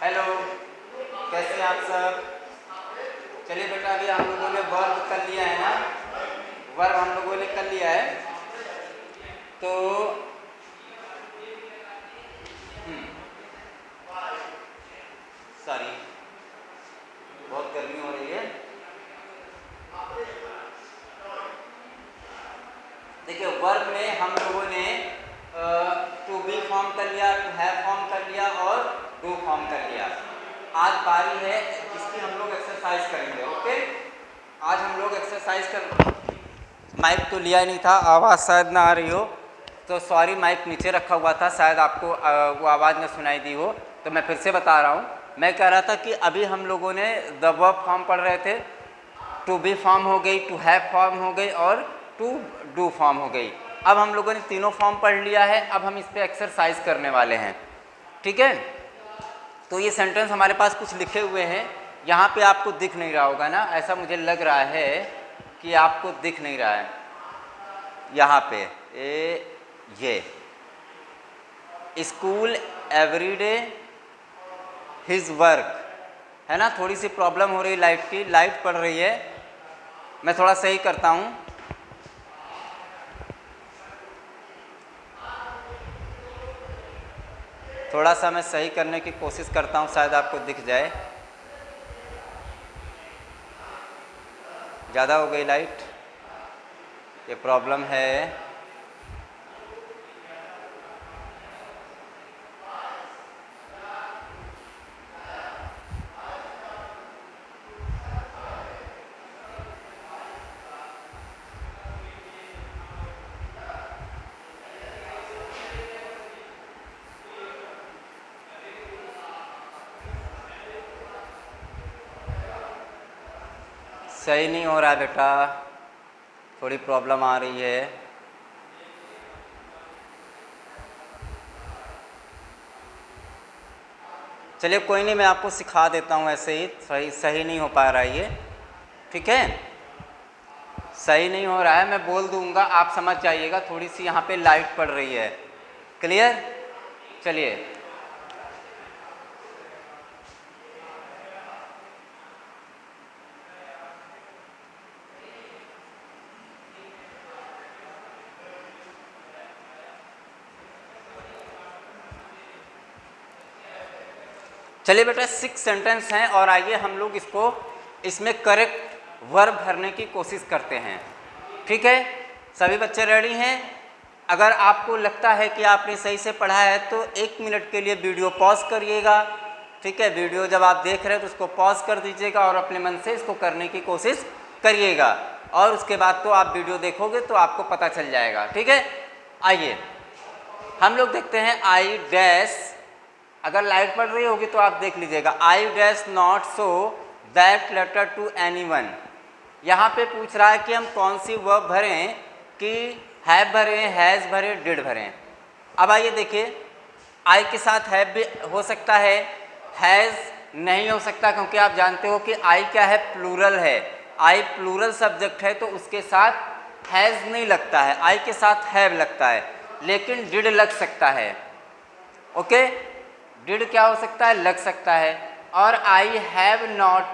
Hello, कैसे हैं आप सब? चलिए बेटा, अभी हम लोगों ने वर्ब कर लिया है ना। वर्ब हम लोगों ने कर लिया है। तो सॉरी, बहुत गर्मी हो रही है। देखिए, वर्ब में हम लोगों ने टू बी फॉर्म कर लिया, टू हैव फॉर्म कर लिया और डू फॉर्म कर लिया। आज बारी है इसकी, हम लोग एक्सरसाइज करेंगे। ओके, आज हम लोग एक्सरसाइज कर। माइक तो लिया ही नहीं था, आवाज़ शायद ना आ रही हो तो सॉरी, माइक नीचे रखा हुआ था, शायद आपको वो आवाज़ ना सुनाई दी हो। तो मैं फिर से बता रहा हूँ। मैं कह रहा था कि अभी हम लोगों ने द वर्ब फॉर्म पढ़ रहे थे। टू बी फॉर्म हो गई, टू हैव फॉर्म हो गई और टू डू फॉर्म हो गई। अब हम लोगों ने तीनों फॉर्म पढ़ लिया है। अब हम इस पर एक्सरसाइज करने वाले हैं। ठीक है, तो ये सेंटेंस हमारे पास कुछ लिखे हुए हैं। यहाँ पे आपको दिख नहीं रहा होगा ना, ऐसा मुझे लग रहा है कि आपको दिख नहीं रहा है। यहाँ पे ये स्कूल एवरीडे हिज वर्क है ना। थोड़ी सी प्रॉब्लम हो रही लाइट की, लाइट पड़ रही है। मैं थोड़ा सही करता हूँ। थोड़ा सा मैं सही करने की कोशिश करता हूँ, शायद आपको दिख जाए। ज़्यादा हो गई लाइट, ये प्रॉब्लम है। सही नहीं हो रहा बेटा, थोड़ी प्रॉब्लम आ रही है। चलिए कोई नहीं, मैं आपको सिखा देता हूँ ऐसे ही। सही नहीं हो पा रहा है ये। ठीक है, सही नहीं हो रहा है, मैं बोल दूंगा, आप समझ जाइएगा। थोड़ी सी यहाँ पे लाइट पड़ रही है। क्लियर? चलिए, चलिए बेटा, 6 सेंटेंस हैं और आइए हम लोग इसमें करेक्ट वर्ब भरने की कोशिश करते हैं। ठीक है, सभी बच्चे रेडी हैं? अगर आपको लगता है कि आपने सही से पढ़ा है तो 1 मिनट के लिए वीडियो पॉज करिएगा। ठीक है, वीडियो जब आप देख रहे हैं तो उसको पॉज कर दीजिएगा और अपने मन से इसको करने की कोशिश करिएगा। और उसके बाद तो आप वीडियो देखोगे तो आपको पता चल जाएगा। ठीक है, आइए हम लोग देखते हैं। आई डैश, अगर लाइट पड़ रही होगी तो आप देख लीजिएगा। I dash not show that letter to anyone. यहाँ पे पूछ रहा है कि हम कौन सी वर्ब भरें, कि हैव भरें, हैज़ भरें, डिड भरें। अब आइए देखिए, आई के साथ हैव भी हो सकता है, हैज़ नहीं हो सकता, क्योंकि आप जानते हो कि आई क्या है, प्लूरल है। आई प्लूरल सब्जेक्ट है तो उसके साथ हैज़ नहीं लगता है, आई के साथ हैव लगता है। लेकिन डिड लग सकता है। ओके, डिड क्या हो सकता है, लग सकता है। और आई हैव नॉट,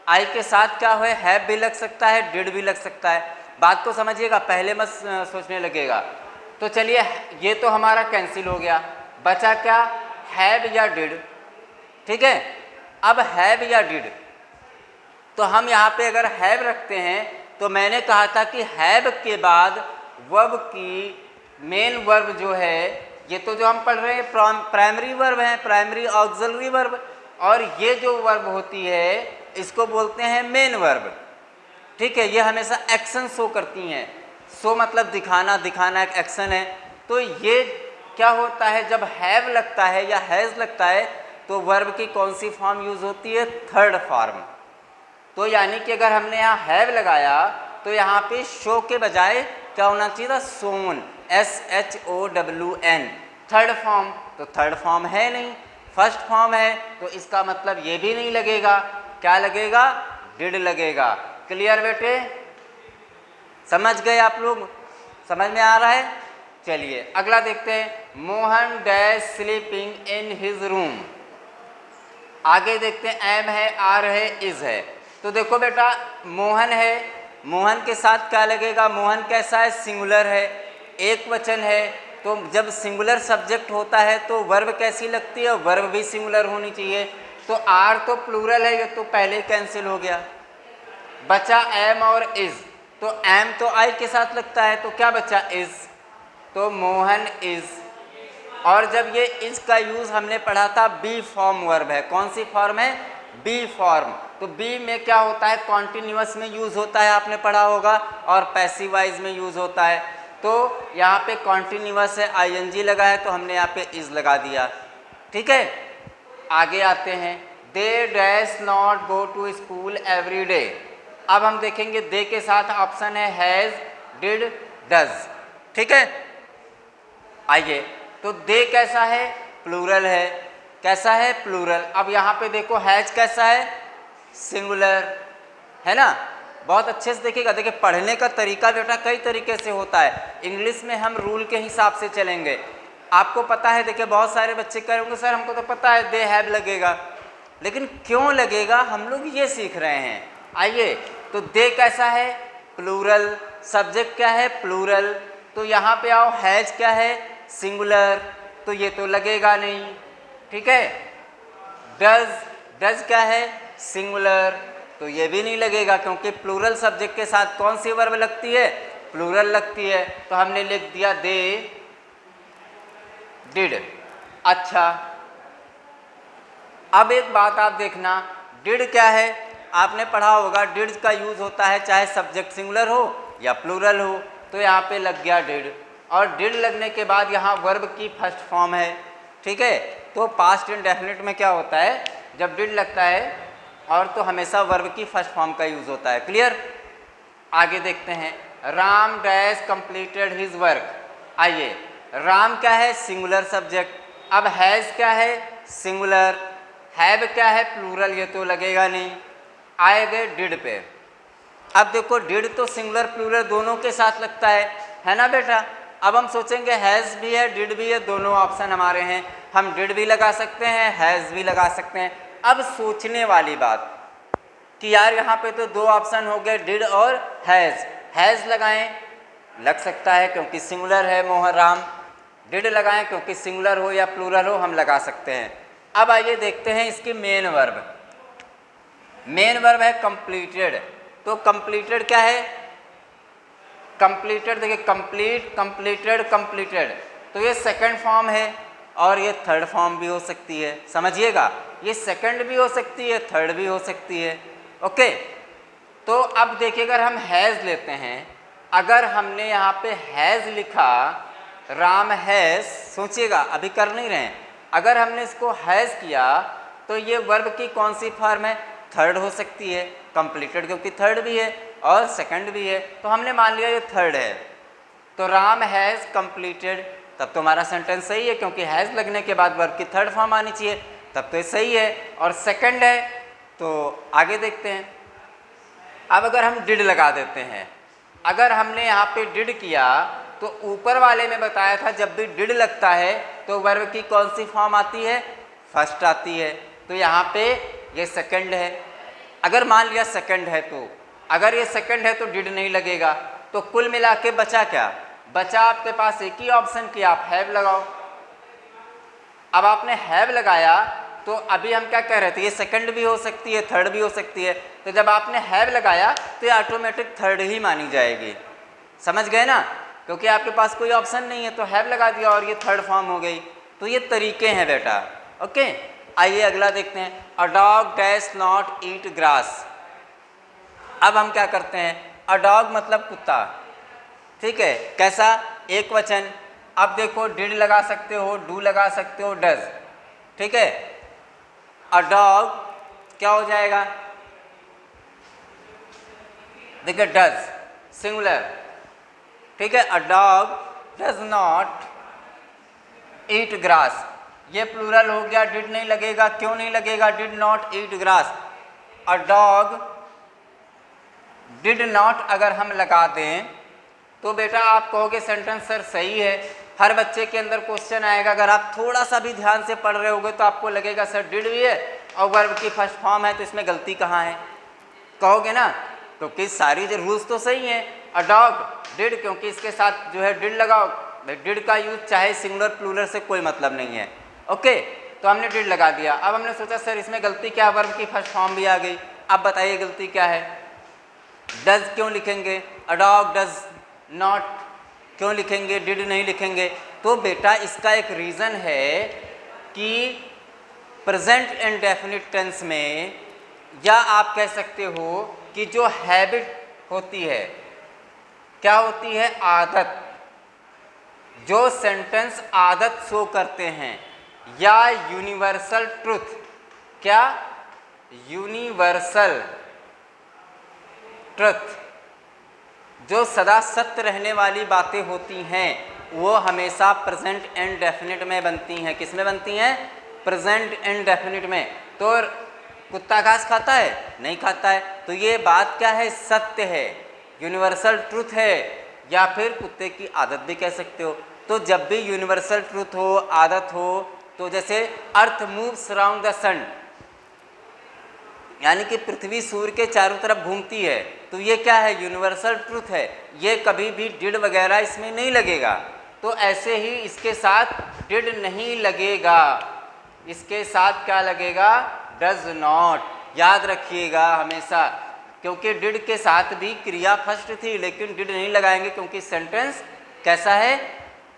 आई के साथ क्या है, हैव भी लग सकता है, डिड भी लग सकता है। बात को समझिएगा, पहले मत सोचने लगेगा। तो चलिए, ये तो हमारा कैंसिल हो गया, बचा क्या, हैव या डिड। ठीक है, अब हैव या डिड, तो हम यहाँ पे अगर हैव रखते हैं तो मैंने कहा था कि हैव के बाद वर्ब की मेन वर्ब जो है, ये तो जो हम पढ़ रहे हैं प्राइमरी वर्ब है, प्राइमरी ऑक्सिलरी वर्ब। और ये जो वर्ब होती है इसको बोलते हैं मेन वर्ब। ठीक है, ये हमेशा एक्शन शो करती हैं। शो मतलब दिखाना, दिखाना एक एक्शन है। तो ये क्या होता है, जब हैव लगता है या हैज़ लगता है तो वर्ब की कौन सी फॉर्म यूज होती है, थर्ड फॉर्म। तो यानी कि अगर हमने यहाँ हैव लगाया तो यहाँ पे शो के बजाय क्या होना चाहिए था, सोन, SHOWN, थर्ड फॉर्म। तो थर्ड फॉर्म है नहीं, फर्स्ट फॉर्म है, तो इसका मतलब ये भी नहीं लगेगा। क्या लगेगा, डिड लगेगा। क्लियर बेटे, समझ गए आप लोग? समझ में आ रहा है? चलिए अगला देखते हैं। Mohan dash sleeping in his room. आगे देखते हैं एम है, आर है, इज है। तो देखो बेटा मोहन है, मोहन के साथ क्या लगेगा, मोहन कैसा है, सिंगुलर है, एक वचन है। तो जब सिंगुलर सब्जेक्ट होता है तो वर्ब कैसी लगती है, वर्ब भी सिंगुलर होनी चाहिए। तो आर तो प्लूरल है, ये तो पहले कैंसिल हो गया, बचा एम और इज। तो एम तो आई के साथ लगता है, तो क्या बचा, इज। तो मोहन इज। और जब ये इज का यूज हमने पढ़ा था, बी फॉर्म वर्ब है। कौन सी फॉर्म है, बी फॉर्म। तो बी में क्या होता है, कॉन्टिन्यूअस में यूज होता है, आपने पढ़ा होगा, और पैसिवाइज में यूज होता है। तो यहाँ पे कॉन्टिन्यूअस है, आईएनजी लगा है, तो हमने यहाँ पे इज लगा दिया। ठीक है, आगे आते हैं। They dash not go to school every day. अब हम देखेंगे दे के साथ ऑप्शन है हैज, डिड, डज। ठीक है, आइए। तो दे कैसा है, प्लूरल है, कैसा है, प्लूरल। अब यहाँ पे देखो हैज कैसा है, सिंगुलर है ना। बहुत अच्छे से देखिएगा, देखिए पढ़ने का तरीका बेटा कई तरीके से होता है। इंग्लिश में हम रूल के हिसाब से चलेंगे। आपको पता है, देखिए बहुत सारे बच्चे कहेंगे सर हमको तो पता है दे हैव लगेगा, लेकिन क्यों लगेगा, हम लोग ये सीख रहे हैं। आइए, तो दे कैसा है, प्लूरल, सब्जेक्ट क्या है, प्लूरल। तो यहाँ पे आओ, हैज क्या है, सिंगुलर, तो ये तो लगेगा नहीं। ठीक है, डज, डज क्या है, सिंगुलर, तो ये भी नहीं लगेगा, क्योंकि प्लूरल सब्जेक्ट के साथ कौन सी वर्ब लगती है, प्लूरल लगती है। तो हमने लिख दिया दे डिड। अच्छा, अब एक बात आप देखना, डिड क्या है, आपने पढ़ा होगा डिड का यूज होता है चाहे सब्जेक्ट सिंगुलर हो या प्लूरल हो। तो यहाँ पे लग गया डिड, और डिड लगने के बाद यहाँ वर्ब की फर्स्ट फॉर्म है। ठीक है, तो पास्ट इंडेफिनिट में क्या होता है, जब डिड लगता है और तो हमेशा वर्ब की फर्स्ट फॉर्म का यूज होता है। क्लियर, आगे देखते हैं। Ram dash completed his work. आइए, राम क्या है, सिंगुलर सब्जेक्ट। अब हैज क्या है, सिंगुलर। हैव क्या है, प्लूरल, ये तो लगेगा नहीं। आए गए डिड पे। अब देखो डिड तो सिंगुलर प्लूरल दोनों के साथ लगता है ना बेटा। अब हम सोचेंगे हैज़ भी है, डिड भी है, दोनों ऑप्शन हमारे हैं, हम डिड भी लगा सकते हैं, हैज़ भी लगा सकते हैं। अब सोचने वाली बात कि यार यहाँ पे तो दो ऑप्शन हो गए, डिड और हैज़। हैज़ लगाएं, लग सकता है क्योंकि सिंगुलर है मोहन राम। डिड लगाएं क्योंकि सिंगुलर हो या प्लूरल हो, हम लगा सकते हैं। अब आइए देखते हैं इसकी मेन वर्ब। मेन वर्ब है कंप्लीटेड। तो कंप्लीटेड क्या है, कंप्लीटेड, देखिए कंप्लीट, कंप्लीटेड, कंप्लीटेड, तो ये सेकंड फॉर्म है और ये थर्ड फॉर्म भी हो सकती है। समझिएगा, ये सेकंड भी हो सकती है, थर्ड भी हो सकती है। ओके, तो अब देखिए अगर हम हैज़ लेते हैं, अगर हमने यहाँ पे हैज़ लिखा, राम हैज़, सोचिएगा अभी कर नहीं रहे हैं, अगर हमने इसको हैज़ किया तो ये वर्ब की कौन सी फॉर्म है, थर्ड हो सकती है। कंप्लीटेड क्योंकि थर्ड भी है और सेकंड भी है, तो हमने मान लिया ये थर्ड है। तो राम हैज़ कंप्लीटेड, तब तो हमारा सेंटेंस सही है, क्योंकि हैज़ लगने के बाद वर्ब की थर्ड फॉर्म आनी चाहिए, तब तो ये सही है। और सेकंड है, तो आगे देखते हैं। अब अगर हम डिड लगा देते हैं, अगर हमने यहाँ पे डिड किया तो ऊपर वाले में बताया था जब भी डिड लगता है तो वर्ब की कौन सी फॉर्म आती है, फर्स्ट आती है। तो यहाँ पे ये सेकंड है। अगर मान लिया सेकंड है, तो अगर ये सेकंड है तो डिड नहीं लगेगा। तो कुल मिला के बचा क्या, बचा आपके पास एक ही ऑप्शन कि आप हैव लगाओ। अब आपने हैव लगाया तो अभी हम क्या कह रहे थे, ये सेकंड भी हो सकती है, थर्ड भी हो सकती है। तो जब आपने हैव लगाया तो ये ऑटोमेटिक थर्ड ही मानी जाएगी। समझ गए ना, क्योंकि आपके पास कोई ऑप्शन नहीं है, तो हैव लगा दिया और ये थर्ड फॉर्म हो गई। तो ये तरीके हैं बेटा। ओके, आइए अगला देखते हैं। A dog dash not eat grass. अब हम क्या करते हैं, अ डॉग मतलब कुत्ता, ठीक है, कैसा, एक वचन। अब देखो डिड लगा सकते हो, डू लगा सकते हो, डज, ठीक है। अ डॉग क्या हो जाएगा, देखिए डज सिंगुलर, ठीक है। A dog does not eat grass, ये प्लूरल हो गया, डिड नहीं लगेगा। क्यों नहीं लगेगा, did not eat grass. A dog did not अगर हम लगा दें तो बेटा आप कहोगे सेंटेंस सर सही है। हर बच्चे के अंदर क्वेश्चन आएगा, अगर आप थोड़ा सा भी ध्यान से पढ़ रहे होगे तो आपको लगेगा सर डिड भी है और वर्ब की फर्स्ट फॉर्म है, तो इसमें गलती कहाँ है कहोगे ना, क्योंकि सारी जो रूल्स तो सही हैं। अ डॉग डिड, क्योंकि इसके साथ जो है डिड लगाओ, डिड का यूज चाहे सिंगुलर प्लूरल से कोई मतलब नहीं है। ओके, तो हमने डिड लगा दिया। अब हमने सोचा सर इसमें गलती क्या, वर्ब की फर्स्ट फॉर्म भी आ गई। अब बताइए गलती क्या है। डज क्यों लिखेंगे, अ डॉग डज नॉट क्यों लिखेंगे, डिड नहीं लिखेंगे। तो बेटा इसका एक रीज़न है कि प्रेजेंट इंडेफिनिट टेंस में, या आप कह सकते हो कि जो हैबिट होती है, क्या होती है, आदत, जो सेंटेंस आदत शो करते हैं, या यूनिवर्सल ट्रुथ, क्या, यूनिवर्सल ट्रुथ, जो सदा सत्य रहने वाली बातें होती हैं, वो हमेशा प्रेजेंट इंडेफिनिट में बनती हैं। किस में बनती हैं, प्रेजेंट इंडेफिनिट में। तो कुत्ता घास खाता है, नहीं खाता है, तो ये बात क्या है, सत्य है, यूनिवर्सल ट्रुथ है, या फिर कुत्ते की आदत भी कह सकते हो। तो जब भी यूनिवर्सल ट्रुथ हो, आदत हो, तो जैसे अर्थ मूव्स अराउंड द सन, यानी कि पृथ्वी सूर्य के चारों तरफ घूमती है, तो ये क्या है, यूनिवर्सल ट्रुथ है। ये कभी भी डिड वगैरह इसमें नहीं लगेगा। तो ऐसे ही इसके साथ डिड नहीं लगेगा, इसके साथ क्या लगेगा, डज नॉट। याद रखिएगा हमेशा, क्योंकि डिड के साथ भी क्रिया फर्स्ट थी, लेकिन डिड नहीं लगाएंगे क्योंकि सेंटेंस कैसा है,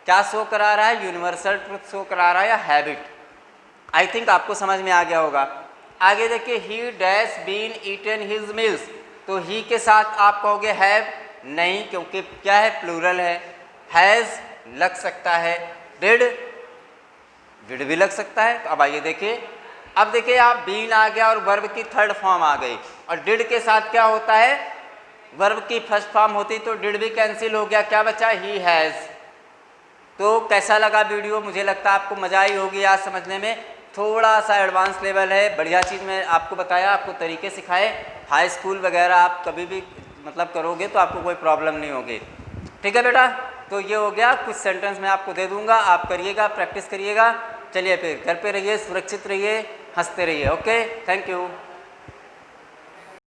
क्या शो करा रहा है, यूनिवर्सल ट्रुथ शो करा रहा है, या हैबिट। आई थिंक आपको समझ में आ गया होगा। आगे देखिए, he dash been eaten his meals, तो ही के साथ आप कहोगे हैव, नहीं, क्योंकि क्या है, प्लूरल है। हैज़ लग सकता है, डिड भी लग सकता है। तो अब आइए देखिए, अब देखिए आप बीन आ गया और वर्ब की थर्ड फॉर्म आ गई, और डिड के साथ क्या होता है, वर्ब की फर्स्ट फॉर्म होती, तो डिड भी कैंसिल हो गया, क्या बचा, ही हैज़। तो कैसा लगा वीडियो, मुझे लगता है आपको मज़ा आई होगी आज समझने में। थोड़ा सा एडवांस लेवल है, बढ़िया चीज़ मैं आपको बताया, आपको तरीके सिखाए। हाई स्कूल वगैरह आप कभी भी मतलब करोगे तो आपको कोई प्रॉब्लम नहीं होगी। ठीक है बेटा, तो ये हो गया, कुछ सेंटेंस मैं आपको दे दूंगा, आप करिएगा, प्रैक्टिस करिएगा। चलिए फिर घर पे रहिए, सुरक्षित रहिए, हंसते रहिए। Okay, thank you.